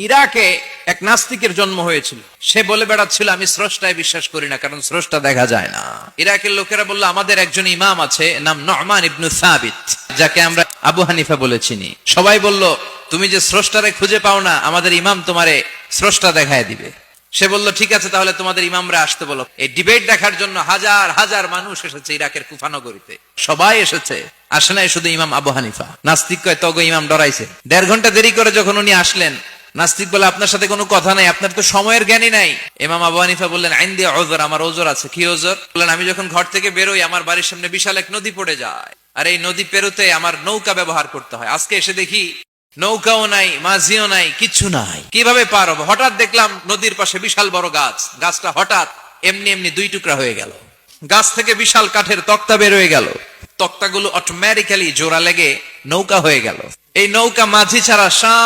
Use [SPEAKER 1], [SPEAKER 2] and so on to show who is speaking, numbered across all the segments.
[SPEAKER 1] ইরাকে এক নাস্তিকের জন্ম হয়েছিল। সে বলে বেড়াচ্ছিল আমি স্রষ্টায় বিশ্বাস করি না, কারণ স্রষ্টা দেখা যায় না। ইরাকের লোকেরা বলল আমাদের একজন ইমাম আছে, নাম নু'মান ইবনে সাবিত, যাকে আমরা আবু হানিফা বলে চিনি। সবাই বলল তুমি যে স্রষ্টারে খুঁজে পাও না, আমাদের ইমাম তোমারে স্রষ্টা দেখায় দিবে। সে বলল ঠিক আছে, তাহলে তোমাদের ইমামরা আসতে বলো। এই ডিবেট দেখার জন্য হাজার হাজার মানুষ এসেছে ইরাকের কুফা নগরীতে, সবাই এসেছে। আসে নাই শুধু ইমাম আবু হানিফা। নাস্তিক কয় তগো ইমাম ডরাইছে। 1.5 ঘন্টা দেরি করে যখন উনি আসলেন, নাস্তিক বলে আপনার সাথে কোনো কথা নাই, আপনার তো সময়ের জ্ঞানই নাই। ইমাম আবু হানিফা বললেন আইন্দি ওযর, আমার ওযর আছে। কি ওযর? বললেন আমি যখন ঘর থেকে বেরোই আমার বাড়ির সামনে বিশাল এক নদী পড়ে যায়, আর এই নদী পেরোতে আমার নৌকা ব্যবহার করতে হয়। আজকে এসে দেখি নৌকাও নাই, মাঝিও নাই, কিচ্ছু নাই, কিভাবে পার হবো? হঠাৎ দেখলাম নদীর পাশে বিশাল বড় গাছ, গাছটা হঠাৎ এমনি এমনি 2 টুকরা হয়ে গেল। গাছ থেকে বিশাল কাঠের তক্তা বের হয়ে গেল, তক্তাগুলো অটোমেটিক্যালি জোড়া লেগে নৌকা হয়ে গেল। এই নৌকা মাঝি ছাড়া সা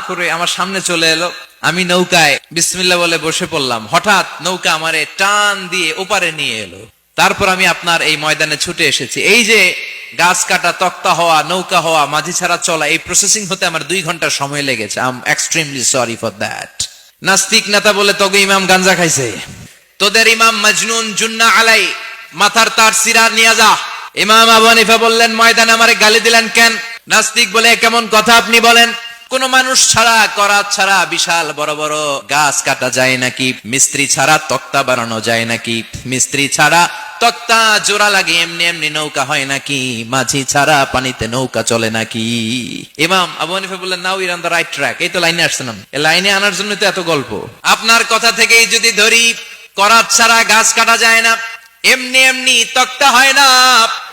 [SPEAKER 1] করে আমার সামনে চলে এলো। আমি নৌকায় বিসমিল্লাহ বলে বসে পড়লাম। হঠাৎ নৌকা আমারে টান দিয়ে ওপারে নিয়ে এলো। তারপর আমি আপনার এই ময়দানে ছুটে এসেছি। এই যে গাছ কাটা, তক্তা হওয়া, নৌকা হওয়া, মাঝি ছাড়া চলা, এই প্রসেসিং হতে আমার 2 ঘন্টা সময় লেগেছে। I am extremely sorry for that. নাস্তিক নেতা বলে তোকে ইমাম গাঞ্জা খাইছে, তোদের ইমাম মজনুন জুন্না আলাই, মাথার তার সিরা নিয়ে যা। ইমাম আবু হানিফা বললেন ময়দানে আমারে গালি দিলেন কেন? নাস্তিক বলে কেমন কথা আপনি বলেন? কোন মানুষ ছাড়া, করাত ছাড়া বিশাল বড় বড় গাছ কাটা যায় নাকি? মিস্ত্রি ছাড়া তক্তা বানানো যায় নাকি? মিস্ত্রি ছাড়া তক্তা জোড়া লাগে এমনি এমনি নৌকা হয় নাকি? মাঝি ছাড়া পানিতে নৌকা চলে নাকি? ইমাম আবু হানিফা বললেন now you're on the right track. এই তো লাইনে আসছিলাম, এই লাইনে আনার জন্য তো এত গল্প। আপনার কথা থেকেই যদি ধরি, করাত ছাড়া গাছ কাটা যায় না, এমনি এমনি তক্তা হয় না,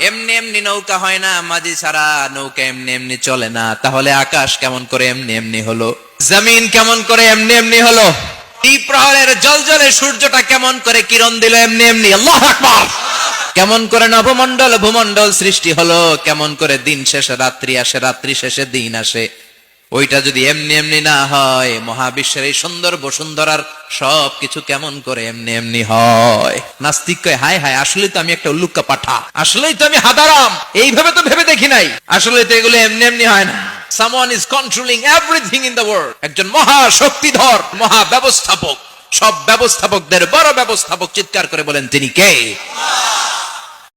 [SPEAKER 1] এমনি এমনি নৌকা হয় না, মাঝি ছাড়া নৌকা এমনি এমনি চলে না, তাহলে আকাশ কেমন করে এমনি এমনি হলো? জমিন কেমন করে এমনি এমনি হলো? দ্বিপ্রহরের জলজলে সূর্যটা কেমন করে কিরণ দিল এমনি এমনি? আল্লাহু আকবার! কেমন করে নবমণ্ডল ভূমণ্ডল সৃষ্টি হলো? কেমন করে দিন শেষে রাত্রি আসে, রাত্রি শেষে দিন আসে? ওইটা যদি এমনি এমনি না হয়, মহাবিশ্বের এই সুন্দর বসুন্ধরার সবকিছু কেমন করে এমনি এমনি হয়? নাস্তিক কয় হায় হায়, আসলে তো আমি একটা উল্লুক্কা পাঠা, আসলেই তো আমি হাদারাম, এইভাবে তো ভেবে দেখি নাই। আসলে তো এগুলো এমনি এমনি হয় না। Someone is controlling everything in the world. একজন মহা শক্তিধর, মহা ব্যবস্থাপক, সব ব্যবস্থাপকদের বড় ব্যবস্থাপক। চিৎকার করে বলেন তিনি কে?